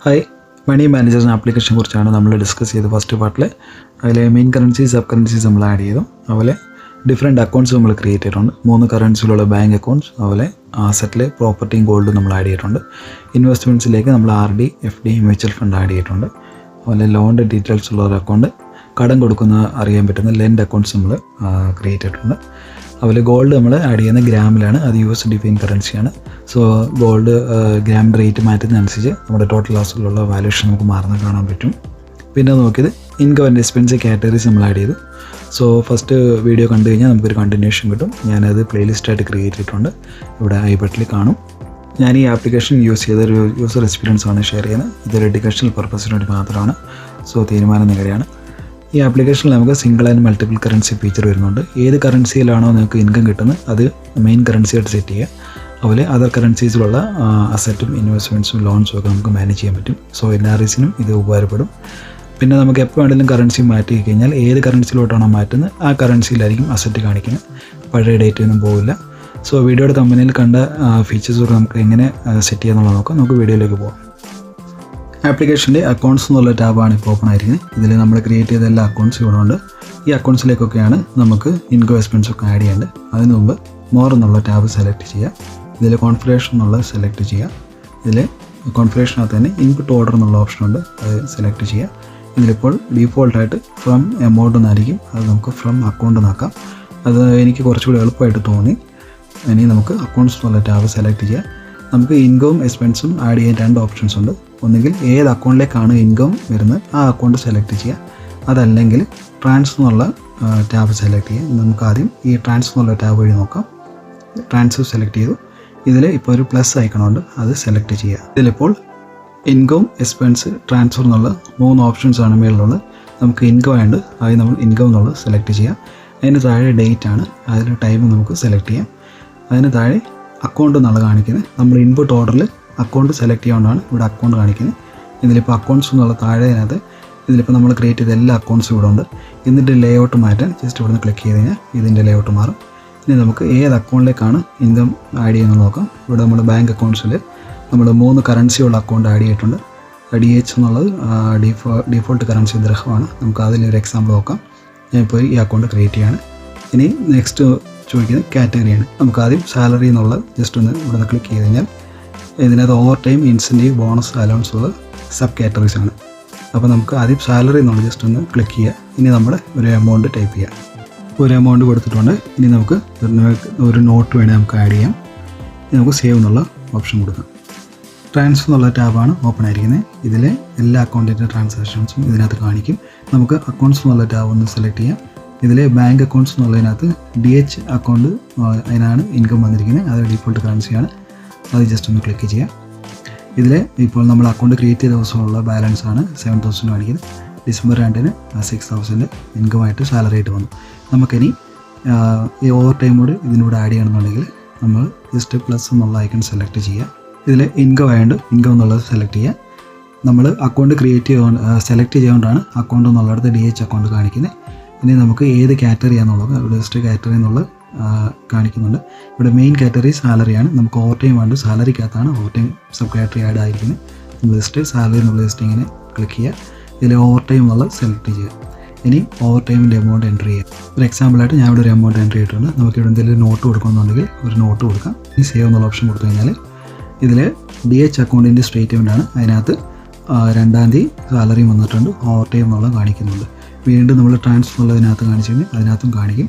Hi, മണി manager എന്ന ആപ്ലിക്കേഷനെ കുറിച്ചാണ് നമ്മൾ ഡിസ്കസ് ചെയ്തത് ഫസ്റ്റ് പാർട്ടിൽ. അതിൽ മെയിൻ കറൻസീസ്, സബ് കറൻസീസ് നമ്മൾ ആഡ് ചെയ്തു. അതുപോലെ ഡിഫറെൻറ്റ് അക്കൗണ്ട്സ് നമ്മൾ ക്രിയേറ്റ് ചെയ്തിട്ടുണ്ട്. 3 കറൻസിയിലുള്ള ബാങ്ക് അക്കൗണ്ട്സ്, അതുപോലെ ആസറ്റിൽ പ്രോപ്പർട്ടിയും ഗോൾഡും നമ്മൾ ആഡ് ചെയ്തിട്ടുണ്ട്. ഇൻവെസ്റ്റ്മെൻറ്റ്സിലേക്ക് നമ്മൾ RD, FD, mutual fund add ചെയ്തിട്ടുണ്ട്. അതുപോലെ ലോണിൻ്റെ ഡീറ്റെയിൽസ് ഉള്ള ഒരു അക്കൗണ്ട്, കടം കൊടുക്കുന്ന അറിയാൻ പറ്റുന്ന ലെൻഡ് അക്കൗണ്ട്സ് നമ്മൾ ക്രിയേറ്റ് ചെയ്തിട്ടുണ്ട്. അതുപോലെ ഗോൾഡ് നമ്മൾ ആഡ് ചെയ്യുന്ന ഗ്രാമിലാണ്, അത് US ഡിഫൈൻ കറൻസിയാണ്. സോ ഗോൾഡ് ഗ്രാമിൻ്റെ റേറ്റ് മാറ്റുന്നതനുസരിച്ച് നമ്മുടെ ടോട്ടൽ ലോസിലുള്ള വാല്യൂഷൻ നമുക്ക് മാറുന്നത് കാണാൻ പറ്റും. പിന്നെ നോക്കിയത് ഇൻകം ആൻഡ് എക്സ്പെൻസ് കാറ്റഗറീസ് നമ്മൾ ആഡ് ചെയ്തു. സോ ഫസ്റ്റ് വീഡിയോ കണ്ടു കഴിഞ്ഞാൽ നമുക്കൊരു കണ്ടിന്യൂഷൻ കിട്ടും. ഞാനത് പ്ലേലിസ്റ്റായിട്ട് ക്രിയേറ്റ് ചെയ്തിട്ടുണ്ട്, ഇവിടെ ഐ ബട്ടണിൽ കാണും. ഞാൻ ഈ ആപ്ലിക്കേഷൻ യൂസ് ചെയ്തൊരു യൂസർ എക്സ്പീരിയൻസ് ആണ് ഷെയർ ചെയ്യുന്നത്. ഇതൊരു എഡ്യൂക്കേഷണൽ പർപ്പസിന് വേണ്ടി മാത്രമാണ്. സോ തീരുമാനം നിങ്ങളുടെയാണ്. ഈ ആപ്ലിക്കേഷനിൽ നമുക്ക് single and multiple currency feature വരുന്നുണ്ട്. ഏത് കറൻസിയിലാണോ നിങ്ങൾക്ക് ഇൻകം കിട്ടുന്നത് അത് മെയിൻ കറൻസിയായിട്ട് സെറ്റ് ചെയ്യുക. അതുപോലെ അതർ കറൻസീസിലുള്ള അസറ്റും ഇൻവെസ്റ്റ്മെൻറ്റ്സും ലോൺസും ഒക്കെ നമുക്ക് മാനേജ് ചെയ്യാൻ പറ്റും. സോ NRIസിനും ഇത് ഉപകാരപ്പെടും. പിന്നെ നമുക്ക് എപ്പോൾ വേണമെങ്കിലും കറൻസി മാറ്റി കഴിഞ്ഞാൽ ഏത് കറൻസിയിലോട്ടാണോ മാറ്റുന്നത് ആ കറൻസിയിലായിരിക്കും അസറ്റ് കാണിക്കുന്നത്. പഴയ ഡേറ്റ് ഒന്നും പോകില്ല. സോ വീഡിയോയുടെ തമ്പനിയിൽ കണ്ട ഫീച്ചേഴ്സ് നമുക്ക് എങ്ങനെ സെറ്റ് ചെയ്യാമെന്നുള്ളത് നോക്കാം. നമുക്ക് വീഡിയോയിലേക്ക് പോകാം. ആപ്ലിക്കേഷൻ്റെ അക്കൗണ്ട്സ് എന്നുള്ള ടാബാണ് ഇപ്പോൾ ഓപ്പൺ ആയിരിക്കുന്നത്. ഇതിൽ നമ്മൾ ക്രിയേറ്റ് ചെയ്ത എല്ലാ അക്കൗണ്ട്സും ഇവിടെ ഉണ്ട്. ഈ അക്കൗണ്ട്സിലേക്കൊക്കെയാണ് നമുക്ക് ഇൻകം എക്സ്പെൻസ് ഒക്കെ ആഡ് ചെയ്യേണ്ടത്. അതിന് മുമ്പ് മോർ എന്നുള്ള ടാബ് സെലക്ട് ചെയ്യുക. ഇതിൽ കോൺഫിഗറേഷൻ എന്നുള്ളത് സെലക്ട് ചെയ്യുക. ഇതിൽ കോൺഫിഗറേഷനകത്ത് തന്നെ ഇൻപുട്ട് ഓർഡർ എന്നുള്ള ഓപ്ഷൻ ഉണ്ട്, അത് സെലക്ട് ചെയ്യുക. ഇതിലിപ്പോൾ ഡീഫോൾട്ടായിട്ട് ഫ്രം എമൗണ്ട് എന്നായിരിക്കും, അത് നമുക്ക് ഫ്രം അക്കൗണ്ട് എന്നാക്കാം. അത് എനിക്ക് കുറച്ചുകൂടി എളുപ്പമായിട്ട് തോന്നി. ഇനി നമുക്ക് അക്കൗണ്ട്സ് എന്നുള്ള ടാബ് സെലക്ട് ചെയ്യുക. നമുക്ക് ഇൻകവും എക്സ്പെൻസും ആഡ് ചെയ്യാൻ 2 ഓപ്ഷൻസ് ഉണ്ട്. ഒന്നുകിൽ ഏത് അക്കൗണ്ടിലേക്കാണ് ഇൻകം വരുന്നത് ആ അക്കൗണ്ട് സെലക്ട് ചെയ്യുക. അതല്ലെങ്കിൽ ട്രാൻസ്ഫർ എന്നുള്ള ടാബ് സെലക്ട് ചെയ്യുക. നമുക്ക് ആദ്യം ഈ ട്രാൻസ്ഫർ എന്നുള്ള ടാബ് വഴി നോക്കാം. ട്രാൻസ്ഫർ സെലക്ട് ചെയ്തു. ഇതിൽ ഇപ്പോൾ ഒരു പ്ലസ് ഐക്കണുണ്ട്, അത് സെലക്ട് ചെയ്യുക. ഇതിലിപ്പോൾ ഇൻകം, എക്സ്പെൻസ്, ട്രാൻസ്ഫർ എന്നുള്ള 3 ഓപ്ഷൻസാണ് മേളിലുള്ളത്. നമുക്ക് ഇൻകം ആയതുകൊണ്ട് ആദ്യം നമ്മൾ ഇൻകം എന്നുള്ളത് സെലക്ട് ചെയ്യാം. അതിന് താഴെ ഡേറ്റ് ആണ്, അതിൽ ടൈം നമുക്ക് സെലക്ട് ചെയ്യാം. അതിന് താഴെ അക്കൗണ്ട് എന്നുള്ളത് കാണിക്കുന്നത്. നമ്മൾ ഇൻപുട്ട് ഓർഡറിൽ അക്കൗണ്ട് സെലക്ട് ചെയ്യാവുന്നതാണ് ഇവിടെ അക്കൗണ്ട് കാണിക്കുന്നത്. ഇതിലിപ്പോൾ അക്കൗണ്ട്സ് എന്നുള്ള താഴെനകത്ത് ഇതിലിപ്പോൾ നമ്മൾ ക്രിയേറ്റ് ചെയ്ത എല്ലാ അക്കൗണ്ട്സും ഇവിടെ ഉണ്ട്. ഇതിൻ്റെ ലേഔട്ട് മാറ്റാൻ ജസ്റ്റ് ഇവിടെ നിന്ന് ക്ലിക്ക് ചെയ്ത് കഴിഞ്ഞാൽ ഇതിൻ്റെ ലേഔട്ട് മാറും. ഇനി നമുക്ക് ഏത് അക്കൗണ്ടിലേക്കാണ് ഇൻകം ആഡ് ചെയ്യുന്നത് നോക്കാം. ഇവിടെ നമ്മൾ ബാങ്ക് അക്കൗണ്ട്സിൽ നമ്മൾ 3 കറൻസിയുള്ള അക്കൗണ്ട് ആഡ് ചെയ്തിട്ടുണ്ട്. DH എന്നുള്ളത് ഡീഫോൾട്ട് കറൻസി ദ്രഹമാണ്. നമുക്ക് അതിലൊരു എക്സാമ്പിൾ നോക്കാം. ഞാൻ ഇപ്പോൾ ഈ അക്കൗണ്ട് ക്രിയേറ്റ് ചെയ്യാണ്. ഇനി നെക്സ്റ്റ് ചോദിക്കുന്നത് കാറ്റഗറിയാണ്. നമുക്ക് ആദ്യം സാലറി എന്നുള്ള ജസ്റ്റ് ഒന്ന് ഇവിടെ നിന്ന് ക്ലിക്ക് ചെയ്ത് കഴിഞ്ഞാൽ ഇതിനകത്ത് over time, incentive, bonus, allowance ഉള്ള സബ് കാറ്റഗറീസ് ആണ്. അപ്പോൾ നമുക്ക് ആദ്യം സാലറി എന്നുള്ള ജസ്റ്റ് ഒന്ന് ക്ലിക്ക് ചെയ്യുക. ഇനി നമ്മൾ ഒരു എമൗണ്ട് ടൈപ്പ് ചെയ്യുക. ഒരു എമൗണ്ട് കൊടുത്തിട്ടുണ്ട്. ഇനി നമുക്ക് ഒരു നോട്ട് വേണേൽ നമുക്ക് ആഡ് ചെയ്യാം. ഇനി നമുക്ക് സേവ് എന്നുള്ള ഓപ്ഷൻ കൊടുക്കാം. ട്രാൻസ്ഫർ എന്നുള്ള ടാബാണ് ഓപ്പൺ ആയിരിക്കുന്നത്. ഇതിൽ എല്ലാ അക്കൗണ്ടിൻ്റെ ട്രാൻസാക്ഷൻസും ഇതിനകത്ത് കാണിക്കും. നമുക്ക് അക്കൗണ്ട്സ് എന്നുള്ള ടാബ് ഒന്ന് സെലക്ട് ചെയ്യാം. ഇതിൽ ബാങ്ക് അക്കൗണ്ട്സ് എന്നുള്ളതിനകത്ത് DH അക്കൗണ്ട് അതിനാണ് ഇൻകം വന്നിരിക്കുന്നത്. അത് ഡീഫോൾട്ട് കറൻസിയാണ്. അത് ജസ്റ്റ് ഒന്ന് ക്ലിക്ക് ചെയ്യാം. ഇതിൽ ഇപ്പോൾ നമ്മൾ അക്കൗണ്ട് ക്രിയേറ്റ് ചെയ്ത ദിവസമുള്ള ബാലൻസ് ആണ് 7,000 കാണിക്കുന്നത്. ഡിസംബർ 2-ന് 6,000 ഇൻകമായിട്ട് സാലറി ആയിട്ട് വന്നു. നമുക്കിനി ഈ ഓവർ ടൈം കൂടി ഇതിനൂടെ ആഡ് ചെയ്യണമെന്നുണ്ടെങ്കിൽ നമ്മൾ ജസ്റ്റ് പ്ലസ് എന്നുള്ള ഐക്കൺ സെലക്ട് ചെയ്യുക. ഇതിൽ ഇൻകം ആയതുകൊണ്ട് ഇൻകം എന്നുള്ളത് സെലക്ട് ചെയ്യുക. നമ്മൾ അക്കൗണ്ട് ക്രിയേറ്റ് സെലക്ട് ചെയ്തുകൊണ്ടാണ് അക്കൗണ്ട് എന്നുള്ളിടത്ത് DH അക്കൗണ്ട് കാണിക്കുന്നത്. ഇനി നമുക്ക് ഏത് കാറ്റഗറി ആണെന്നുള്ളത് ഇവിടെ ജസ്റ്റ് കാറ്റഗറി എന്നുള്ളത് കാണിക്കുന്നുണ്ട്. ഇവിടെ മെയിൻ കാറ്റഗറി സാലറിയാണ്. നമുക്ക് ഓവർ ടൈം വേണ്ട സാലറിക്കകത്താണ് over time sub category add ആയിരിക്കുന്നത്. നമ്മൾ ജസ്റ്റ് സാലറി എന്നുള്ള ജസ്റ്റ് ഇങ്ങനെ ക്ലിക്ക് ചെയ്യുക. ഇതിൽ ഓവർ ടൈം എന്നുള്ളത് സെലക്ട് ചെയ്യുക. ഇനി ഓവർ ടൈമിൻ്റെ എമൗണ്ട് എൻ്റർ ചെയ്യുക. ഒരു എക്സാമ്പിളായിട്ട് ഞാൻ ഇവിടെ ഒരു എമൗണ്ട് എൻ്റർ ചെയ്തിട്ടുണ്ട്. നമുക്ക് ഇവിടെ എന്തെങ്കിലും നോട്ട് കൊടുക്കണമെന്നുണ്ടെങ്കിൽ ഒരു നോട്ട് കൊടുക്കാം. ഇനി സേവ് എന്നുള്ള ഓപ്ഷൻ കൊടുത്തു കഴിഞ്ഞാൽ ഇതിൽ DH അക്കൗണ്ടിൻ്റെ സ്റ്റേറ്റ്മെൻ്റ് ആണ്. അതിനകത്ത് 2-ാം തീയതി സാലറി വന്നിട്ടുണ്ട്, ഓവർ ടൈം എന്നുള്ളത് കാണിക്കുന്നുണ്ട്. വീണ്ടും നമ്മൾ ട്രാൻസ്ഫർ ഉള്ളതിനകത്ത് കാണിച്ചു കഴിഞ്ഞാൽ അതിനകത്തും കാണിക്കും.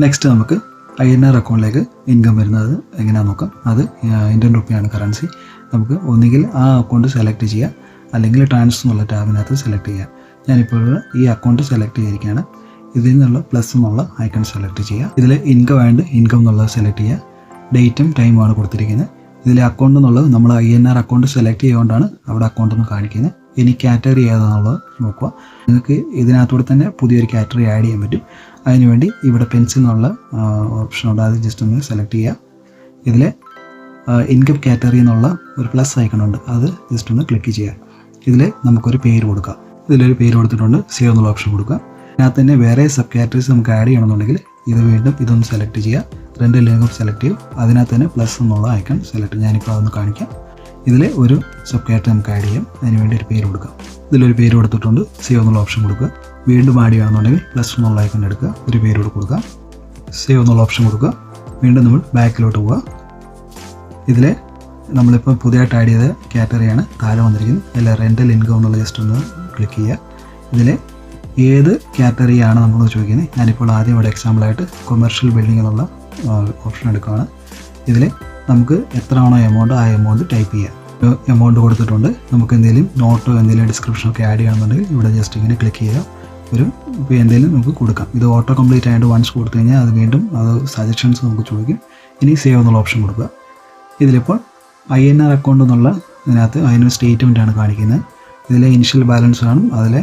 നെക്സ്റ്റ് നമുക്ക് INR അക്കൗണ്ടിലേക്ക് ഇൻകം വരുന്നത് എങ്ങനെയാണെന്ന് നോക്കാം. അത് ഇന്ത്യൻ റുപ്പിയാണ് കറൻസി. നമുക്ക് ഒന്നുകിൽ ആ അക്കൗണ്ട് സെലക്ട് ചെയ്യുക, അല്ലെങ്കിൽ ട്രാൻസ്ഫർ എന്നുള്ള ടാബിനകത്ത് സെലക്ട് ചെയ്യുക. ഞാനിപ്പോൾ ഈ അക്കൗണ്ട് സെലക്ട് ചെയ്തിരിക്കുകയാണ്. ഇതിൽ നിന്നുള്ള പ്ലസ് എന്നുള്ള ഐക്കൺ സെലക്ട് ചെയ്യുക. ഇതിൽ ഇൻകം ആൻഡ് ഇൻകം എന്നുള്ളത് സെലക്ട് ചെയ്യുക. ഡേറ്റും ടൈമുമാണ് കൊടുത്തിരിക്കുന്നത്. ഇതിൽ അക്കൗണ്ട് എന്നുള്ളത് നമ്മൾ INR അക്കൗണ്ട് സെലക്ട് ചെയ്തുകൊണ്ടാണ് അവിടെ അക്കൗണ്ട് എന്ന് കാണിക്കുന്നത്. ഇനി കാറ്റഗറി ഏതാണെന്നുള്ളത് നോക്കുക. നിങ്ങൾക്ക് ഇതിനകത്തൂടെ തന്നെ പുതിയൊരു കാറ്റഗറി ആഡ് ചെയ്യാൻ പറ്റും. അതിനുവേണ്ടി ഇവിടെ പെൻസിൽ എന്നുള്ള ഓപ്ഷനുണ്ട്, അത് ജസ്റ്റ് ഒന്ന് സെലക്ട് ചെയ്യുക. ഇതിൽ ഇൻകം കാറ്റഗറി എന്നുള്ള ഒരു പ്ലസ് ഐക്കണുണ്ട്, അത് ജസ്റ്റ് ഒന്ന് ക്ലിക്ക് ചെയ്യുക. ഇതിൽ നമുക്കൊരു പേര് കൊടുക്കാം. ഇതിലൊരു പേര് കൊടുത്തിട്ടുണ്ട്, സേവ് എന്നുള്ള ഓപ്ഷൻ കൊടുക്കുക. അതിനകത്ത് തന്നെ വേറെ സബ് കാറ്റഗറീസ് നമുക്ക് ആഡ് ചെയ്യണമെന്നുണ്ടെങ്കിൽ ഇത് വീണ്ടും ഇതൊന്ന് സെലക്ട് ചെയ്യുക. 2 ലിങ്കും സെലക്ട് ചെയ്യും. അതിനകത്ത് തന്നെ പ്ലസ് എന്നുള്ള ഐക്കൺ സെലക്ട്. ഞാനിപ്പോൾ അതൊന്ന് കാണിക്കാം. ഇതിൽ ഒരു സബ് കാറ്റഗറി നമുക്ക് ആഡ് ചെയ്യാം. അതിന് വേണ്ടി ഒരു പേര് കൊടുക്കാം. ഇതിലൊരു പേര് കൊടുത്തിട്ടുണ്ട്. സേവ് എന്നുള്ള ഓപ്ഷൻ കൊടുക്കുക. വീണ്ടും ആഡ് ചെയ്യുകയാണെന്നുണ്ടെങ്കിൽ പ്ലസ് എന്നുള്ള ഐക്കൺ എടുക്കുക, ഒരു പേര് കൂടെ കൊടുക്കുക, സേവ് എന്നുള്ള ഓപ്ഷൻ കൊടുക്കുക. വീണ്ടും നമ്മൾ ബാക്കിലോട്ട് പോവുക. ഇതിൽ നമ്മളിപ്പോൾ പുതിയതായിട്ട് ആഡ് ചെയ്ത കാറ്റഗറിയാണ് താഴെ വന്നിരിക്കുന്നത്. അതിൽ റെൻ്റൽ ഇൻകം എന്നുള്ള ജസ്റ്റ് ഒന്ന് ക്ലിക്ക് ചെയ്യുക. ഇതിൽ ഏത് കാറ്റഗറിയാണ് നമ്മൾ ചോദിക്കുന്നത്. ഞാനിപ്പോൾ ആദ്യം ഇവിടെ എക്സാമ്പിളായിട്ട് കൊമേഴ്ഷ്യൽ ബിൽഡിംഗ് എന്നുള്ള ഓപ്ഷൻ എടുക്കുകയാണ്. ഇതിൽ നമുക്ക് എത്രയാണോ എമൗണ്ട് ആ എമൗണ്ട് ടൈപ്പ് ചെയ്യുക. എമൗണ്ട് കൊടുത്തിട്ടുണ്ട്. നമുക്ക് എന്തെങ്കിലും നോട്ടോ എന്തെങ്കിലും ഡിസ്ക്രിപ്ഷനൊക്കെ ആഡ് ചെയ്യണമെന്നുണ്ടെങ്കിൽ ഇവിടെ ജസ്റ്റ് ഇങ്ങനെ ക്ലിക്ക് ചെയ്യുക. ഒരു ഇപ്പോൾ എന്തെങ്കിലും നമുക്ക് കൊടുക്കാം. ഇത് ഓട്ടോ കംപ്ലീറ്റ് ആയിട്ട് വൺസ് കൊടുത്തു കഴിഞ്ഞാൽ അത് വീണ്ടും അത് സജഷൻസ് നമുക്ക് ചോദിക്കും. ഇനി സേവ് എന്നുള്ള ഓപ്ഷൻ കൊടുക്കുക. ഇതിലിപ്പോൾ INR അക്കൗണ്ട് എന്നുള്ള ഇതിനകത്ത് അതിനൊരു സ്റ്റേറ്റ്മെൻറ്റാണ് കാണിക്കുന്നത്. ഇതിലെ ഇനിഷ്യൽ ബാലൻസ് ആണ്. അതിലെ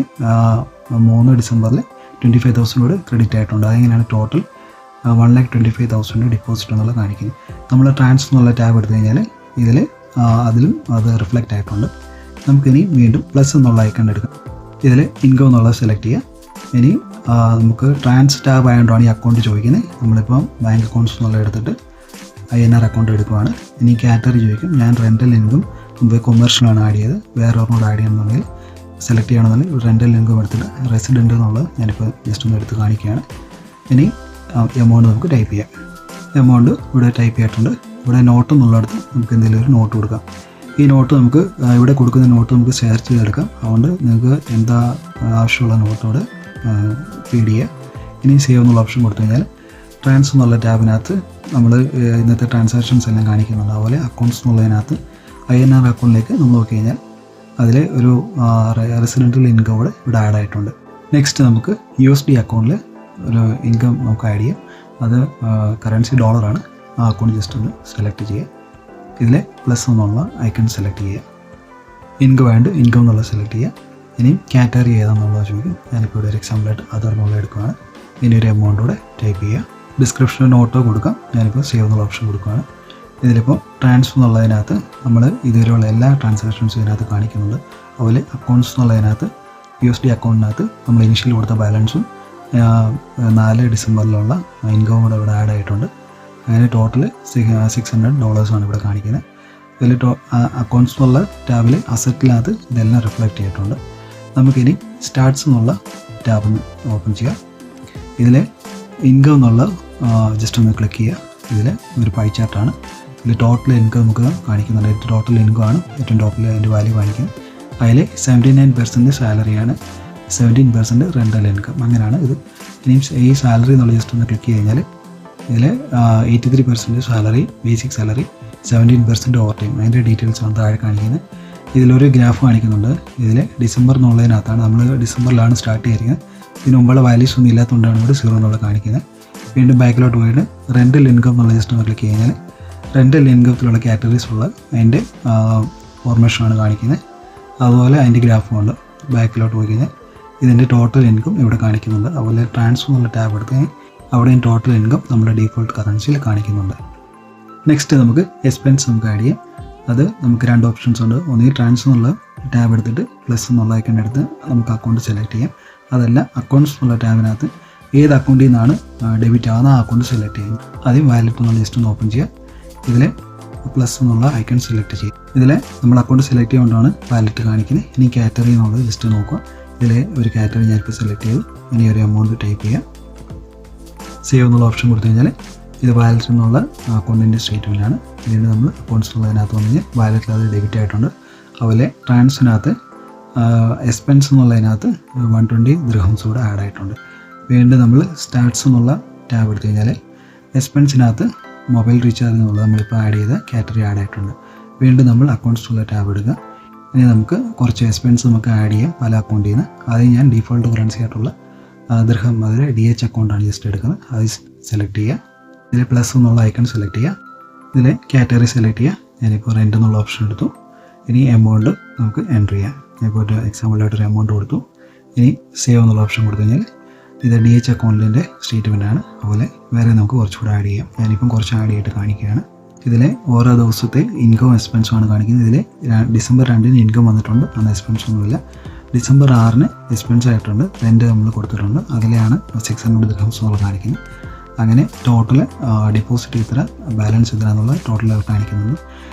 3 ഡിസംബറിൽ 25,000 ക്രെഡിറ്റ് ആയിട്ടുണ്ട്. അതിങ്ങനെയാണ് ടോട്ടൽ 1,25,000 ഡെപ്പോസിറ്റ് എന്നുള്ളത് കാണിക്കുന്നത്. നമ്മൾ ട്രാൻസ്ഫർ എന്നുള്ള ടാബ് എടുത്തു കഴിഞ്ഞാൽ ഇതിൽ അതിലും അത് റിഫ്ലക്റ്റ് ആയിട്ടുണ്ട്. നമുക്കിനി വീണ്ടും പ്ലസ് എന്നുള്ള ഐക്കൺ എടുക്കാം. ഇതിൽ ഇൻകം എന്നുള്ളത് സെലക്ട് ചെയ്യുക. ഇനി നമുക്ക് ട്രാൻസ് ടാബ് ആയതുകൊണ്ടാണ് ഈ അക്കൗണ്ട് ചോദിക്കുന്നത്. നമ്മളിപ്പം ബാങ്ക് അക്കൗണ്ട്സ് എന്നുള്ള എടുത്തിട്ട് INR അക്കൗണ്ട് എടുക്കുവാണ്. ഇനി കാറ്റഗറി ചോദിക്കും. ഞാൻ റെൻ്റൽ ഇൻകം മുമ്പ് കൊമേഴ്ഷ്യലാണ് ആഡ് ചെയ്ത്, വേറെ ഒരെണ്ണോട് ആഡ് ചെയ്യണമെന്നുണ്ടെങ്കിൽ സെലക്ട് ചെയ്യണമെന്നുണ്ടെങ്കിൽ റെൻ്റൽ ഇൻകം എടുത്തിട്ട് റെസിഡൻറ്റ് എന്നുള്ളത് ഞാനിപ്പോൾ ജസ്റ്റ് ഒന്ന് എടുത്ത് കാണിക്കുകയാണ്. ഇനി എമൗണ്ട് നമുക്ക് ടൈപ്പ് ചെയ്യാം. എമൗണ്ട് ഇവിടെ ടൈപ്പ് ചെയ്തിട്ടുണ്ട്. ഇവിടെ നോട്ട് എന്നുള്ളിടത്ത് നമുക്ക് എന്തെങ്കിലും ഒരു നോട്ട് കൊടുക്കാം. ഈ നോട്ട് നമുക്ക് ഇവിടെ കൊടുക്കുന്ന നോട്ട് നമുക്ക് ഷെയർ ചെയ്തെടുക്കാം. അതുകൊണ്ട് നിങ്ങൾക്ക് എന്താ ആവശ്യമുള്ള നോട്ടോടെ ഫീഡ് ചെയ്യുക. ഇനി സേവ് എന്നുള്ള ഓപ്ഷൻ കൊടുത്തു കഴിഞ്ഞാൽ ട്രാൻസ് എന്നുള്ള ടാബിനകത്ത് നമ്മൾ ഇന്നത്തെ ട്രാൻസാക്ഷൻസ് എല്ലാം കാണിക്കുന്നുണ്ട്. അതുപോലെ അക്കൗണ്ട്സ് എന്നുള്ളതിനകത്ത് INR അക്കൗണ്ടിലേക്ക് നമ്മൾ നോക്കി കഴിഞ്ഞാൽ അതിൽ ഒരു റെസിഡൻഷ്യൽ ഇൻകം ഇവിടെ ആഡ് ആയിട്ടുണ്ട്. നെക്സ്റ്റ് നമുക്ക് USD അക്കൗണ്ടിൽ ഒരു ഇൻകം നമുക്ക് ആഡ് ചെയ്യാം. അത് കറൻസി ഡോളറാണ്. ആ അക്കൗണ്ട് ജസ്റ്റ് ഒന്ന് സെലക്ട് ചെയ്യുക. ഇതിൽ പ്ലസ് എന്നുള്ള ഐക്കൺ സെലക്ട് ചെയ്യുക. ഇൻകം ആൻഡ് ഇൻകം എന്നുള്ളത് സെലക്ട് ചെയ്യുക. ഇനി കാറ്റഗറി ഏതാണെന്നുള്ളത് ചോദിക്കും. ഞാനിപ്പോൾ ഇവിടെ ഒരു എക്സാമ്പിളായിട്ട് അതർ എന്നുള്ള എടുക്കുകയാണ്. ഇനി ഒരു എമൗണ്ട് കൂടെ ടൈപ്പ് ചെയ്യുക. ഡിസ്ക്രിപ്ഷനിൽ നോട്ടോ കൊടുക്കാം. ഞാനിപ്പോൾ സേവ് എന്നുള്ള ഓപ്ഷൻ കൊടുക്കുകയാണ്. ഇതിലിപ്പോൾ ട്രാൻസ്ഫർ എന്നുള്ളതിനകത്ത് നമ്മൾ ഇതുവരെയുള്ള എല്ലാ ട്രാൻസാക്ഷൻസും ഇതിനകത്ത് കാണിക്കുന്നുണ്ട്. അതുപോലെ അക്കൗണ്ട്സ് എന്നുള്ളതിനകത്ത് USD അക്കൗണ്ടിനകത്ത് നമ്മൾ ഇനിഷ്യൽ കൊടുത്ത ബാലൻസും 4 ഡിസംബറിലുള്ള ഇൻകവും കൂടെ ഇവിടെ ആഡ് ആയിട്ടുണ്ട്. അങ്ങനെ ടോട്ടൽ $600 ഇവിടെ കാണിക്കുന്നത്. ഇതിൽ അക്കൗണ്ട്സ് എന്നുള്ള ടാബിൽ അസറ്റിനകത്ത് ഇതെല്ലാം റിഫ്ലക്റ്റ് ചെയ്തിട്ടുണ്ട്. നമുക്കിനി സ്റ്റാർട്ട്സ് എന്നുള്ള ടാബ് ഓപ്പൺ ചെയ്യാം. ഇതിൽ ഇൻകം എന്നുള്ള ജസ്റ്റ് ഒന്ന് ക്ലിക്ക് ചെയ്യുക. ഇതിൽ ഒരു പൈ ചാർട്ടാണ്. ഇതിൽ ടോട്ടൽ ഇൻകം നമുക്ക് കാണിക്കുന്നുണ്ട്. ടോട്ടൽ ഇൻകം ആണ് ഏറ്റവും ടോപ്പിൽ അതിൻ്റെ വാല്യൂ കാണിക്കുന്നത്. അതിൽ 79% സാലറിയാണ്, 17% റെൻ്റൽ ഇൻകം. അങ്ങനെയാണ് ഇത്. ഇനിയും ഈ സാലറി എന്നുള്ള ജസ്റ്റ് ഒന്ന് ക്ലിക്ക് ചെയ്ത് കഴിഞ്ഞാൽ ഇതിൽ 83% salary, basic salary, 17% over time, അതിൻ്റെ ഡീറ്റെയിൽസ് ആണ് താഴെ കാണിക്കുന്നത്. ഇതിലൊരു ഗ്രാഫ് കാണിക്കുന്നുണ്ട്. ഇതിൽ ഡിസംബർ എന്നുള്ളതിനകത്താണ് നമ്മൾ ഡിസംബറിലാണ് സ്റ്റാർട്ട് ചെയ്തിരിക്കുന്നത്. ഇതിന് മുമ്പുള്ള വാല്യൂസ് ഒന്നും ഇല്ലാത്തതുകൊണ്ടാണ് ഇവിടെ 0 എന്നുള്ളത് കാണിക്കുന്നത്. വീണ്ടും ബാക്കിലോട്ട് പോയിട്ട് റെൻ്റൽ ഇൻകം എന്നുള്ള ജസ്റ്റ് ഒന്ന് ക്ലിക്ക് കഴിഞ്ഞാൽ റെൻ്റൽ ഇൻകത്തിലുള്ള കാറ്റഗറീസ് ഉള്ള അതിൻ്റെ ഫോർമേഷനാണ് കാണിക്കുന്നത്. അതുപോലെ അതിൻ്റെ ഗ്രാഫും ഉണ്ട്. ബാക്കിലോട്ട് പോയി കഴിഞ്ഞാൽ ഇതിൻ്റെ ടോട്ടൽ ഇൻകം ഇവിടെ കാണിക്കുന്നുണ്ട്. അതുപോലെ ട്രാൻസ്ഫർ എന്നുള്ള ടാബ് എടുത്ത് അവിടെയും ടോട്ടൽ ഇൻകം നമ്മുടെ ഡീഫോൾട്ട് കറൻസിയിൽ കാണിക്കുന്നുണ്ട്. നെക്സ്റ്റ് നമുക്ക് എക്സ്പെൻസ് നമുക്ക് ആഡ് ചെയ്യാം. അത് നമുക്ക് 2 ഓപ്ഷൻസ് ഉണ്ട്. ഒന്നുകിൽ ട്രാൻസ്ഫർ എന്നുള്ള ടാബ് എടുത്തിട്ട് പ്ലസ് എന്നുള്ള ഐക്കൺ എടുത്ത് നമുക്ക് അക്കൗണ്ട് സെലക്ട് ചെയ്യാം. അതല്ല അക്കൗണ്ട്സ് എന്നുള്ള ടാബിനകത്ത് ഏത് അക്കൗണ്ടിൽ നിന്നാണ് ഡെബിറ്റ് ആകുന്ന ആ അക്കൗണ്ട് സെലക്ട് ചെയ്യും. ആദ്യം വാലറ്റ് എന്നുള്ള ജസ്റ്റ് ഒന്ന് ഓപ്പൺ ചെയ്യുക. ഇതിൽ പ്ലസ് എന്നുള്ള ഐക്കൺ സെലക്ട് ചെയ്യും. ഇതിൽ നമ്മൾ അക്കൗണ്ട് സെലക്ട് ചെയ്യുകൊണ്ടാണ് വാലറ്റ് കാണിക്കുന്നത്. ഇനി കാറ്റഗറി എന്നുള്ളത് ജസ്റ്റ് നോക്കുക. ഇതിൽ ഒരു കാറ്റഗറി ഞാനിപ്പോൾ സെലക്ട് ചെയ്തു. ഇനി ഒരു എമൗണ്ട് ടൈപ്പ് ചെയ്യാം. സേവ് എന്നുള്ള ഓപ്ഷൻ കൊടുത്തു കഴിഞ്ഞാൽ ഇത് വാലറ്റ് എന്നുള്ള അക്കൗണ്ടിൻ്റെ സ്റ്റേറ്റ്മെൻറ്റാണ്. പിന്നീട് നമ്മൾ അക്കൗണ്ട്സ് ഉള്ളതിനകത്ത് വന്നു കഴിഞ്ഞാൽ വാലറ്റിൽ അത് ഡെബിറ്റ് ആയിട്ടുണ്ട്. അതുപോലെ ട്രാൻസിനകത്ത് എക്സ്പെൻസ് എന്നുള്ളതിനകത്ത് 120 ദിർഹംസ് കൂടെ ആഡ് ആയിട്ടുണ്ട്. വീണ്ടും നമ്മൾ സ്റ്റാർട്ട്സ് എന്നുള്ള ടാബ് എടുത്തു കഴിഞ്ഞാൽ എക്സ്പെൻസിനകത്ത് മൊബൈൽ റീചാർജ് എന്നുള്ളത് നമ്മളിപ്പോൾ ആഡ് ചെയ്ത കാറ്റഗറി ആഡ് ആയിട്ടുണ്ട്. വീണ്ടും നമ്മൾ അക്കൗണ്ട്സ് ഉള്ള ടാബ് എടുക്കുക. ഇനി നമുക്ക് കുറച്ച് എക്സ്പെൻസ് നമുക്ക് ആഡ് ചെയ്യാം പല അക്കൗണ്ടിൽ നിന്ന്. ആദ്യം ഞാൻ ഡീഫോൾട്ട് കറൻസി ആയിട്ടുള്ള ദിർഹം അതിൽ DH അക്കൗണ്ടാണ് ജസ്റ്റ് എടുക്കുന്നത്. അത് സെലക്ട് ചെയ്യുക. ഇതിൽ പ്ലസ് എന്നുള്ള ഐക്കൺ സെലക്ട് ചെയ്യുക. ഇതിൽ കാറ്റഗറി സെലക്ട് ചെയ്യുക. ഞാനിപ്പോൾ റെൻ്റ് എന്നുള്ള ഓപ്ഷൻ എടുത്തു. ഇനി എമൗണ്ട് നമുക്ക് എൻ്റർ ചെയ്യാം. ഞാനിപ്പോൾ ഒരു എക്സാമ്പിളായിട്ടൊരു എമൗണ്ട് കൊടുത്തു. ഇനി സേവ് എന്നുള്ള ഓപ്ഷൻ കൊടുത്തു കഴിഞ്ഞാൽ ഇത് DH അക്കൗണ്ടിൻ്റെ സ്റ്റേറ്റ്മെൻറ്റാണ്. അതുപോലെ വേറെ നമുക്ക് കുറച്ചുകൂടെ ആഡ് ചെയ്യാം. ഞാനിപ്പം കുറച്ച് ആഡ് ചെയ്തിട്ട് കാണിക്കുകയാണ്. ഇതിൽ ഓരോ ദിവസത്തെ ഇൻകം എക്സ്പെൻസുമാണ് കാണിക്കുന്നത്. ഇതിൽ ഡിസംബർ 2 ഇൻകം വന്നിട്ടുണ്ട്. അന്ന് എക്സ്പെൻസ് ഒന്നുമില്ല. ഡിസംബർ 6 എക്സ്പെൻസ് ആയിട്ടുണ്ട്. റെൻറ്റ് നമ്മൾ കൊടുത്തിട്ടുണ്ട്. അതിലെയാണ് 600 ദിർഹംസ് എന്നുള്ള കാണിക്കുന്നത്. അങ്ങനെ ടോട്ടൽ ഡെപ്പോസിറ്റ് ഇത്ര, ബാലൻസ് ഇത്ര എന്നുള്ള ടോട്ടൽ കാണിക്കുന്നുണ്ട്.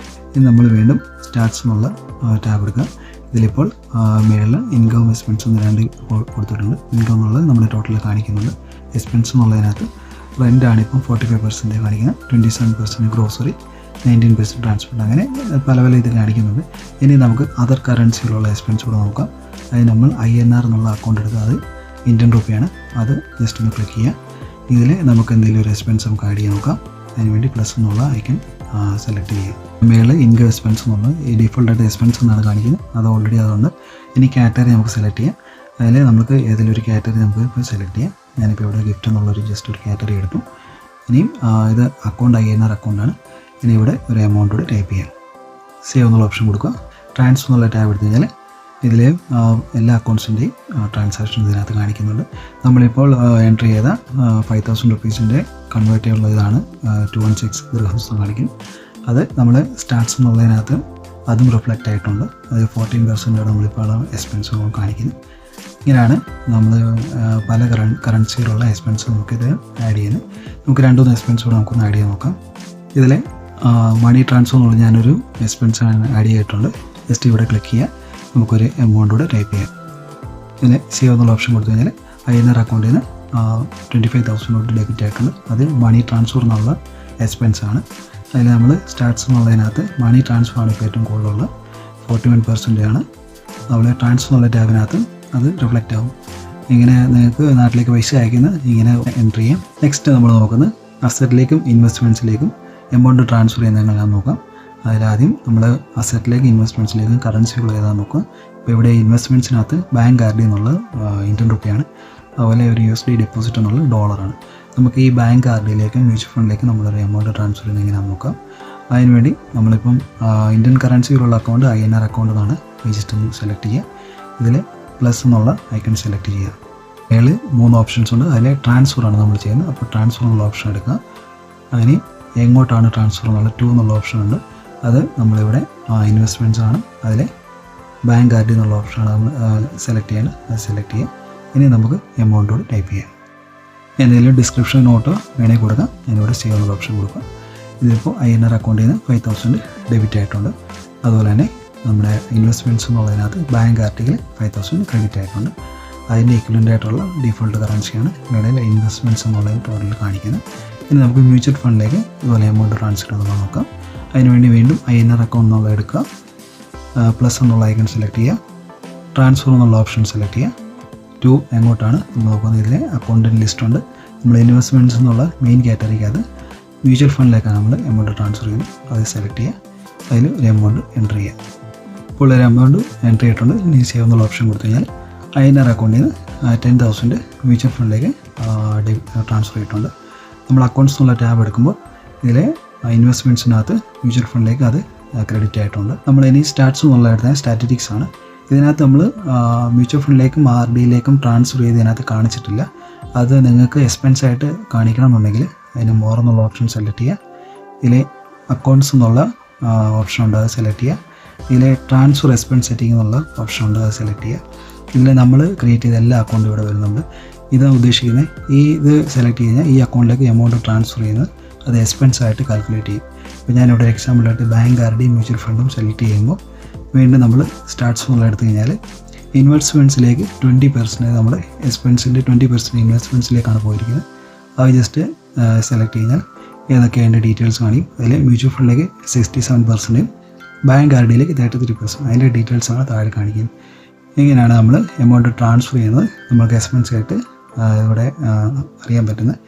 ഇനി നമ്മൾ വീണ്ടും സ്റ്റാർട്ട്സ് എന്നുള്ള ടാബ് എടുക്കുക. ഇതിലിപ്പോൾ മേളിൽ ഇൻകം എക്സ്പെൻസ് എന്ന് 2 കൊടുത്തിട്ടുണ്ട്. ഇൻകം എന്നുള്ളത് നമ്മുടെ ടോട്ടൽ കാണിക്കുന്നുണ്ട്. എക്സ്പെൻസ് എന്നുള്ളതിനകത്ത് റെൻ്റാണ് ഇപ്പം 45% കാണിക്കുന്നത്, 27% ഗ്രോസറി, 19% ട്രാൻസ്പോർട്ട്, അങ്ങനെ പല പല ഇത് കാണിക്കുന്നുണ്ട്. ഇനി നമുക്ക് അതർ കറൻസിയിലുള്ള എക്സ്പെൻസ് കൂടെ നോക്കാം. അത് നമ്മൾ INR എന്നുള്ള അക്കൗണ്ട് എടുക്കുക. അത് ഇന്ത്യൻ റുപ്പിയാണ്. അത് ജസ്റ്റ് ഒന്ന് ക്ലിക്ക് ചെയ്യുക. ഇതിൽ നമുക്ക് എന്തെങ്കിലും ഒരു എക്സ്പെൻസ് നമുക്ക് ആഡ് ചെയ്യാൻ നോക്കാം. അതിനുവേണ്ടി പ്ലസ് എന്നുള്ള ഐക്കൺ സെലക്ട് ചെയ്യുക. മേളിൽ ഇൻകം എക്സ്പെൻസ് എന്നുള്ളത് ഈ ഡിഫോൾട്ടായിട്ട് എക്സ്പെൻസ് എന്നാണ് കാണിക്കുന്നത്. അത് ഓൾറെഡി അതുകൊണ്ട് ഇനി കാറ്റഗറി നമുക്ക് സെലക്ട് ചെയ്യാം. അതിൽ നമുക്ക് ഏതെങ്കിലും ഒരു കാറ്റഗറി നമുക്ക് ഇപ്പോൾ സെലക്ട് ചെയ്യാം. ഞാനിപ്പോൾ ഇവിടെ ഗിഫ്റ്റ് എന്നുള്ളൊരു ജസ്റ്റ് ഒരു കാറ്റഗറി എടുത്തു. ഇനിയും ഇത് അക്കൗണ്ട് INR അക്കൗണ്ടാണ്. ഇനി ഇവിടെ ഒരു എമൗണ്ട് കൂടെ ടൈപ്പ് ചെയ്യാം. സേവ് എന്നുള്ള ഓപ്ഷൻ കൊടുക്കുക. ട്രാൻസ്ഫർ എന്നുള്ള ടാബ് എടുത്തു കഴിഞ്ഞാൽ ഇതിൽ എല്ലാ അക്കൗണ്ട്സിൻ്റെയും ട്രാൻസാക്ഷൻ ഇതിനകത്ത് കാണിക്കുന്നുണ്ട്. നമ്മളിപ്പോൾ എൻട്രി ചെയ്ത 5,000 റുപ്പീസിൻ്റെ കൺവേർട്ട് ചെയ്യാനുള്ള ഇതാണ് 216 ദിർഹംസ് കാണിക്കും. അത് നമ്മൾ സ്റ്റാർട്ട്സ് എന്നുള്ളതിനകത്ത് അതും റിഫ്ലക്റ്റ് ആയിട്ടുണ്ട്. അത് 14% നമ്മളിപ്പോൾ എക്സ്പെൻസ് കാണിക്കുന്നു. ഇങ്ങനെയാണ് നമ്മൾ പല കറൻസിയിലുള്ള എക്സ്പെൻസ് നമുക്കിത് ആഡ് ചെയ്യുന്നത്. നമുക്ക് 2-3 എക്സ്പെൻസ് കൂടെ നമുക്കൊന്ന് ആഡ് ചെയ്യാൻ നോക്കാം. ഇതിൽ മണി ട്രാൻസ്ഫർ എന്നുള്ള ഞാനൊരു എക്സ്പെൻസ് ആഡ് ചെയ്തിട്ടുണ്ട്. ജസ്റ്റ് ഇവിടെ ക്ലിക്ക് ചെയ്യുക. നമുക്കൊരു എമൗണ്ട് കൂടെ ടൈപ്പ് ചെയ്യാം. ഇതിന് സേവ് എന്നുള്ള ഓപ്ഷൻ കൊടുത്തു കഴിഞ്ഞാൽ INR അക്കൗണ്ടിൽ നിന്ന് 25,000 ഡെബിറ്റ് ആയിട്ടുണ്ട്. അത് മണി ട്രാൻസ്ഫർ എന്നുള്ള എക്സ്പെൻസ് ആണ്. അതിൽ നമ്മൾ സ്റ്റാർട്ട്സ് എന്നുള്ളതിനകത്ത് മണി ട്രാൻസ്ഫർ ആണ് ഇപ്പോൾ ഏറ്റവും കൂടുതലുള്ള 41% ആണ്. അതുപോലെ ട്രാൻസ്ഫർ എന്നുള്ള ടാബിനകത്ത് അത് റിഫ്ലക്റ്റ് ആവും. ഇങ്ങനെ നിങ്ങൾക്ക് നാട്ടിലേക്ക് പൈസ അയക്കുന്നത് ഇങ്ങനെ എൻട്രി ചെയ്യാം. നെക്സ്റ്റ് നമ്മൾ നോക്കുന്നത് അസറ്റിലേക്കും ഇൻവെസ്റ്റ്മെൻറ്റ്സിലേക്കും എമൗണ്ട് ട്രാൻസ്ഫർ ചെയ്യുന്നതെല്ലാം നോക്കാം. അതിലാദ്യം നമ്മൾ അസറ്റിലേക്കും ഇൻവെസ്റ്റ്മെൻറ്റ്സിലേക്കും കറൻസികൾ ഏതാണെന്ന് നോക്കുക. ഇപ്പോൾ ഇവിടെ ഇൻവെസ്റ്റ്മെൻറ്റ്സിനകത്ത് ബാങ്ക് RD എന്നുള്ളത് ഇന്ത്യൻ റുപ്പിയാണ്. അതുപോലെ ഒരു USD ഡെപ്പോസിറ്റ് എന്നുള്ളത് ഡോളറാണ്. നമുക്ക് ഈ ബാങ്ക് RDയിലേക്കും മ്യൂച്വൽ ഫണ്ടിലേക്കും നമ്മളൊരു എമൗണ്ട് ട്രാൻസ്ഫർ ചെയ്യുന്നത് എങ്ങനെയാണെന്ന് നോക്കാം. അതിനുവേണ്ടി നമ്മളിപ്പം ഇന്ത്യൻ കറൻസിയിലുള്ള അക്കൗണ്ട് INR അക്കൗണ്ട് എന്നാണ് ജസ്റ്റ് ഒന്ന് സെലക്ട് ചെയ്യുക. ഇതിൽ പ്ലസ് എന്നുള്ള ഐക്കൺ സെലക്ട് ചെയ്യുക. അതിൽ 3 ഓപ്ഷൻസ് ഉണ്ട്. അതിൽ ട്രാൻസ്ഫറാണ് നമ്മൾ ചെയ്യുന്നത്. അപ്പോൾ ട്രാൻസ്ഫർ എന്നുള്ള ഓപ്ഷൻ എടുക്കുക. അതിന് എങ്ങോട്ടാണ് ട്രാൻസ്ഫർ എന്നുള്ള 2 എന്നുള്ള ഓപ്ഷൻ ഉണ്ട്. അത് നമ്മളിവിടെ ഇൻവെസ്റ്റ്മെൻറ്റ്സ് ആണ്. അതിൽ ബാങ്ക് RD എന്നുള്ള ഓപ്ഷനാണ് നമ്മൾ സെലക്ട് ചെയ്യണം. അത് സെലക്ട് ചെയ്യുക. ഇനി നമുക്ക് എമൗണ്ടോട് ടൈപ്പ് ചെയ്യാം. എന്തെങ്കിലും ഡിസ്ക്രിപ്ഷൻ നോട്ടോ വേണമെങ്കിൽ കൊടുക്കാം. ഞാനിവിടെ സേവ് എന്നുള്ള ഓപ്ഷൻ കൊടുക്കാം. ഇതിപ്പോൾ INR അക്കൗണ്ടിൽ നിന്ന് 5,000 ഡെബിറ്റ് ആയിട്ടുണ്ട്. അതുപോലെ തന്നെ നമ്മുടെ ഇൻവെസ്റ്റ്മെൻറ്റ്സ് എന്നുള്ളതിനകത്ത് ബാങ്ക് RDയിൽ 5,000 ക്രെഡിറ്റ് ആയിട്ടുണ്ട്. അതിൻ്റെ ഇക്വലൻ്റ് ആയിട്ടുള്ള ഡിഫോൾട്ട് കറൻസിയാണ് ഇവിടെ ഇൻവെസ്റ്റ്മെൻറ്റ്സ് എന്നുള്ളത് ടോട്ടൽ കാണിക്കുന്നത്. ഇനി നമുക്ക് മ്യൂച്വൽ ഫണ്ടിലേക്ക് ഇതുപോലെ എമൗണ്ട് ട്രാൻസ്ഫർ ചെയ്യുന്നത് നോക്കാം. അതിനുവേണ്ടി വീണ്ടും INR അക്കൗണ്ട് എന്നുള്ള എടുക്കുക. പ്ലസ് എന്നുള്ള ഐക്കൺ സെലക്ട് ചെയ്യുക. ട്രാൻസ്ഫർ എന്നുള്ള ഓപ്ഷൻ സെലക്ട് ചെയ്യുക. 2 എങ്ങോട്ടാണ് നമ്മൾ നോക്കുന്നത്. ഇതിൽ അക്കൗണ്ടിൻ്റെ ലിസ്റ്റ് ഉണ്ട്. നമ്മൾ ഇൻവെസ്റ്റ്മെൻറ്റ്സ് എന്നുള്ള മെയിൻ കാറ്റഗറിക്ക് അത് മ്യൂച്വൽ ഫണ്ടിലേക്കാണ് നമ്മൾ എമൗണ്ട് ട്രാൻസ്ഫർ ചെയ്യുന്നത്. അത് സെലക്ട് ചെയ്യുക. അതിൽ ഒരു എമൗണ്ട് എൻ്റർ ചെയ്യുക. ഇപ്പോൾ ഒരു എമൗണ്ട് എൻ്റർ ചെയ്തിട്ടുണ്ട്. ഇനി സേവ് എന്നുള്ള ഓപ്ഷൻ കൊടുത്തു കഴിഞ്ഞാൽ INR അക്കൗണ്ടിൽ നിന്ന് 10,000 മ്യൂച്വൽ ഫണ്ടിലേക്ക് ട്രാൻസ്ഫർ ചെയ്തിട്ടുണ്ട്. നമ്മൾ അക്കൗണ്ട്സ് എന്നുള്ള ടാബ് എടുക്കുമ്പോൾ ഇതിൽ ഇൻവെസ്റ്റ്മെൻറ്റ്സിനകത്ത് മ്യൂച്വൽ ഫണ്ടിലേക്ക് അത് ക്രെഡിറ്റ് ആയിട്ടുണ്ട്. നമ്മൾ ഇനി സ്റ്റാർട്ട്സ് എന്നുള്ള എടുത്താൽ സ്റ്റാറ്റിറ്റിക്സ് ആണ്. ഇതിനകത്ത് നമ്മൾ മ്യൂച്വൽ ഫണ്ടിലേക്കും RDയിലേക്കും ട്രാൻസ്ഫർ ചെയ്ത് ഇതിനകത്ത് കാണിച്ചിട്ടില്ല. അത് നിങ്ങൾക്ക് എക്സ്പെൻസ് ആയിട്ട് കാണിക്കണം എന്നുണ്ടെങ്കിൽ അതിന് മോർ എന്നുള്ള ഓപ്ഷൻ സെലക്ട് ചെയ്യുക. ഇതിൽ അക്കൗണ്ട്സ് എന്നുള്ള ഓപ്ഷൻ ഉണ്ട്. അത് സെലക്ട് ചെയ്യുക. ഇതിൽ ട്രാൻസ്ഫർ എക്സ്പെൻസ് സെറ്റിംഗ് എന്നുള്ള ഓപ്ഷൻ ഉണ്ട്. അത് സെലക്ട് ചെയ്യുക. ഇതിൽ നമ്മൾ ക്രിയേറ്റ് ചെയ്ത എല്ലാ അക്കൗണ്ടും ഇവിടെ വരുന്നുണ്ട്. ഇതാണ് ഉദ്ദേശിക്കുന്നത്. ഇത് സെലക്ട് കഴിഞ്ഞാൽ ഈ അക്കൗണ്ടിലേക്ക് എമൗണ്ട് ട്രാൻസ്ഫർ ചെയ്യുന്നത് അത് എക്സ്പെൻസ് ആയിട്ട് കാൽക്കുലേറ്റ് ചെയ്യും. ഇപ്പോൾ ഞാനിവിടെ എക്സാമ്പിളായിട്ട് ബാങ്ക് RD മ്യൂച്വൽ ഫണ്ടും സെലക്ട് ചെയ്യുമ്പോൾ വീണ്ടും നമ്മൾ സ്റ്റാർട്ട്സ് എന്നുള്ള എടുത്തു കഴിഞ്ഞാൽ ഇൻവെസ്റ്റ്മെൻറ്റ്സിലേക്ക് 20% നമ്മൾ എക്സ്പെൻസിൻ്റെ 20% ഇൻവെസ്റ്റ്മെൻറ്റ്സിലേക്കാണ് പോയിരിക്കുന്നത്. അത് ജസ്റ്റ് സെലക്ട് കഴിഞ്ഞാൽ ഏതൊക്കെ അതിൻ്റെ ഡീറ്റെയിൽസ് കാണിക്കും. അതിൽ മ്യൂച്വൽ ഫണ്ടിലേക്ക് 67%, ബാങ്ക് RDയിലേക്ക് 33%. അതിൻ്റെ ഡീറ്റെയിൽസാണ് താഴെ കാണിക്കുന്നത്. ഇങ്ങനെയാണ് നമ്മൾ എമൗണ്ട് ട്രാൻസ്ഫർ ചെയ്യുന്നത്. നമുക്ക് എക്സ്പെൻസ് ആയിട്ട് ഇവിടെ അറിയാൻ പറ്റുന്നത്.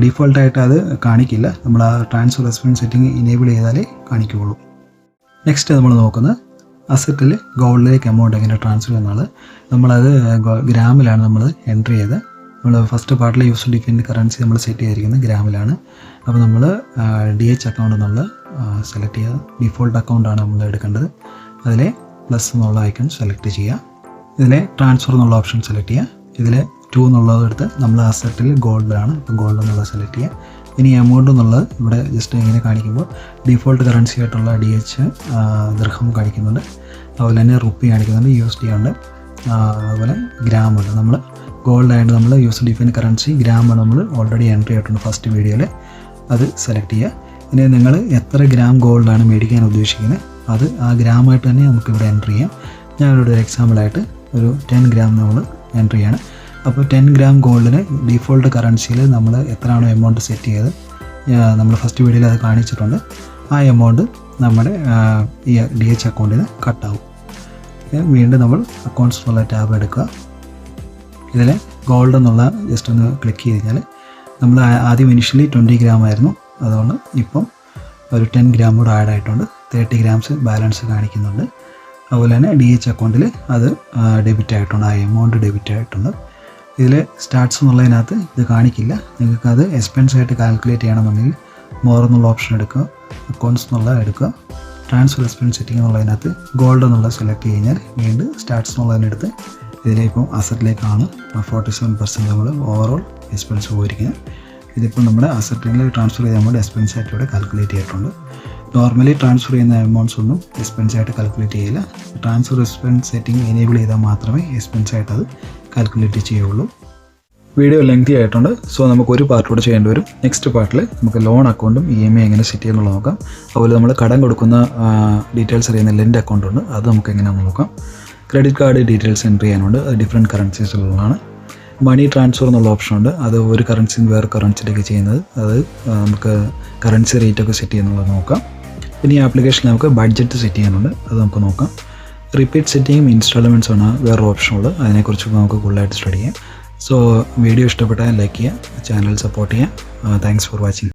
ഡിഫോൾട്ടായിട്ട് അത് കാണിക്കില്ല. നമ്മൾ ആ ട്രാൻസ്ഫർ എക്സ്പെൻസ് സെറ്റിംഗ് ഇനേബിൾ ചെയ്താലേ കാണിക്കുകയുള്ളൂ. നെക്സ്റ്റ് നമ്മൾ നോക്കുന്നത് അസറ്റിൽ ഗോൾഡിലേക്ക് എമൗണ്ട് എങ്ങനെ ട്രാൻസ്ഫർ ചെയ്യുന്നത്. നമ്മളത് ഗ്രാമിലാണ് നമ്മൾ എൻട്രി ചെയ്ത്. നമ്മൾ ഫസ്റ്റ് പാർട്ടിൽ USD കറൻസി നമ്മൾ സെറ്റ് ചെയ്തിരിക്കുന്നത് ഗ്രാമിലാണ്. അപ്പോൾ നമ്മൾ DH അക്കൗണ്ട് എന്നുള്ള സെലക്ട് ചെയ്യുക. ഡിഫോൾട്ട് അക്കൗണ്ടാണ് നമ്മൾ എടുക്കേണ്ടത്. അതിലെ പ്ലസ് എന്നുള്ള ഐക്കൺ സെലക്ട് ചെയ്യുക. ഇതിലെ ട്രാൻസ്ഫർ എന്നുള്ള ഓപ്ഷൻ സെലക്ട് ചെയ്യുക. ഇതിൽ 2 എന്നുള്ളത് എടുത്ത് നമ്മൾ അസറ്റിൽ ഗോൾഡിലാണ്. അപ്പോൾ ഗോൾഡ് എന്നുള്ളത് സെലക്ട് ചെയ്യുക. ഇനി എമൗണ്ട് എന്നുള്ളത് ഇവിടെ ജസ്റ്റ് ഇങ്ങനെ കാണിക്കുമ്പോൾ ഡിഫോൾട്ട് കറൻസി ആയിട്ടുള്ള DH ദിർഹം കാണിക്കുന്നുണ്ട്. അതുപോലെ തന്നെ റുപ്പി കാണിക്കുന്നുണ്ട്, USD ഉണ്ട്, അതുപോലെ ഗ്രാമുണ്ട്. നമ്മൾ ഗോൾഡ് ആയിട്ട് നമ്മൾ USD കറൻസി ഗ്രാമാണ് നമ്മൾ ഓൾറെഡി എൻട്രി ആയിട്ടുണ്ട് ഫസ്റ്റ് വീഡിയോയിൽ. അത് സെലക്ട് ചെയ്യുക. ഇനി നിങ്ങൾ എത്ര ഗ്രാം ഗോൾഡാണ് മേടിക്കാൻ ഉദ്ദേശിക്കുന്നത് അത് ആ ഗ്രാമായിട്ട് തന്നെ നമുക്കിവിടെ എൻ്റർ ചെയ്യാം. ഞാനിവിടെ ഒരു എക്സാമ്പിളായിട്ട് ഒരു 10 ഗ്രാം നമ്മൾ എൻ്റർ ചെയ്യാണ്. അപ്പോൾ 10 ഗ്രാം ഗോൾഡിന് ഡിഫോൾട്ട് കറൻസിയിൽ നമ്മൾ എത്രയാണോ എമൗണ്ട് സെറ്റ് ചെയ്ത് നമ്മൾ ഫസ്റ്റ് വീഡിയോയിൽ അത് കാണിച്ചിട്ടുണ്ട്. ആ എമൗണ്ട് നമ്മുടെ ഈ DH അക്കൗണ്ടിൽ നിന്ന് കട്ടാവും. വീണ്ടും നമ്മൾ അക്കൗണ്ട്സ് എന്നുള്ള ടാബ് എടുക്കുക. ഇതിൽ ഗോൾഡ് എന്നുള്ള ജസ്റ്റ് ഒന്ന് ക്ലിക്ക് ചെയ്ത് കഴിഞ്ഞാൽ നമ്മൾ ആദ്യം ഇനിഷ്യലി 20 ഗ്രാം ആയിരുന്നു, അതുകൊണ്ട് ഇപ്പം ഒരു 10 ഗ്രാം കൂടെ ആഡ് ആയിട്ടുണ്ട്. 30 ഗ്രാംസ് ബാലൻസ് കാണിക്കുന്നുണ്ട്. അതുപോലെ തന്നെ DH അക്കൗണ്ടിൽ അത് ഡെബിറ്റ് ആയിട്ടുണ്ട്, ആ എമൗണ്ട് ഡെബിറ്റ് ആയിട്ടുണ്ട്. ഇതിൽ സ്റ്റാർട്ട്സ് എന്നുള്ളതിനകത്ത് ഇത് കാണിക്കില്ല. നിങ്ങൾക്കത് എക്സ്പെൻസ് ആയിട്ട് കാൽക്കുലേറ്റ് ചെയ്യണമെന്നുണ്ടെങ്കിൽ മോർ എന്നുള്ള ഓപ്ഷൻ എടുക്കുക, അക്കൗണ്ട്സ് എന്നുള്ള എടുക്കുക, ട്രാൻസ്ഫർ എക്സ്പെൻസ് സെറ്റിംഗ് എന്നുള്ളതിനകത്ത് ഗോൾഡ് എന്നുള്ള സെലക്ട് കഴിഞ്ഞാൽ വീണ്ടും സ്റ്റാർട്ട്സ് എന്നുള്ളതിനെടുത്ത് ഇതിലിപ്പം അസറ്റിലേക്കാണ് 47% നമ്മൾ ഓവറോൾ എക്സ്പെൻസ് പോയിരിക്കുന്നത്. ഇതിപ്പോൾ നമ്മുടെ അസറ്റിൽ ട്രാൻസ്ഫർ ചെയ്ത എമൗണ്ട് എക്സ്പെൻസ് ആയിട്ട് ഇവിടെ കാൽക്കുലേറ്റ് ചെയ്തിട്ടുണ്ട്. നോർമലി ട്രാൻസ്ഫർ ചെയ്യുന്ന എമൗണ്ട്സ് ഒന്നും എക്സ്പെൻസ് ആയിട്ട് കാൽക്കുലേറ്റ് ചെയ്യില്ല. ട്രാൻസ്ഫർ എക്സ്പെൻസ് സെറ്റിംഗ് എനേബിൾ ചെയ്താൽ മാത്രമേ എക്സ്പെൻസ് ആയിട്ട് അത് കാൽക്കുലേറ്റ് ചെയ്യുള്ളൂ. വീഡിയോ ലെങ്തി ആയിട്ടുണ്ട്, സോ നമുക്ക് ഒരു പാർട്ട് കൂടെ ചെയ്യേണ്ടി വരും. നെക്സ്റ്റ് പാർട്ടിൽ നമുക്ക് ലോൺ അക്കൗണ്ടും EMI എങ്ങനെ സെറ്റ് ചെയ്യുന്നുള്ളത് നോക്കാം. അതുപോലെ നമ്മൾ കടം കൊടുക്കുന്ന ഡീറ്റെയിൽസ് അറിയുന്ന ലെൻഡ് അക്കൗണ്ട് ഉണ്ട്, അത് നമുക്ക് എങ്ങനെയാണെന്ന് നോക്കാം. ക്രെഡിറ്റ് കാർഡ് ഡീറ്റെയിൽസ് എൻ്റർ ചെയ്യാനുണ്ട്, അത് ഡിഫറെൻറ്റ് കറൻസീസിലുള്ളതാണ്. മണി ട്രാൻസ്ഫർ എന്നുള്ള ഓപ്ഷൻ ഉണ്ട്, അത് ഒരു കറൻസിയിൽ വേറെ കറൻസിയിലേക്ക് ചെയ്യുന്നത്, അത് നമുക്ക് കറൻസി റേറ്റൊക്കെ സെറ്റ് ചെയ്യുന്നുള്ളത് നോക്കാം. പിന്നെ ഈ ആപ്ലിക്കേഷനിൽ നമുക്ക് ബഡ്ജറ്റ് സെറ്റ് ചെയ്യാനുണ്ട്, അത് നമുക്ക് നോക്കാം. റിപ്പീറ്റ് സെറ്റിങ്ങും ഇൻസ്റ്റാൾമെൻറ്റ്സ് ആണ് വേറെ ഓപ്ഷനുള്ളത്, അതിനെക്കുറിച്ച് നമുക്ക് കൂടുതലായിട്ട് സ്റ്റഡി ചെയ്യാം. സോ വീഡിയോ ഇഷ്ടപ്പെട്ടാൽ ലൈക്ക് ചെയ്യുക, ചാനൽ സപ്പോർട്ട് ചെയ്യുക. Thanks for watching.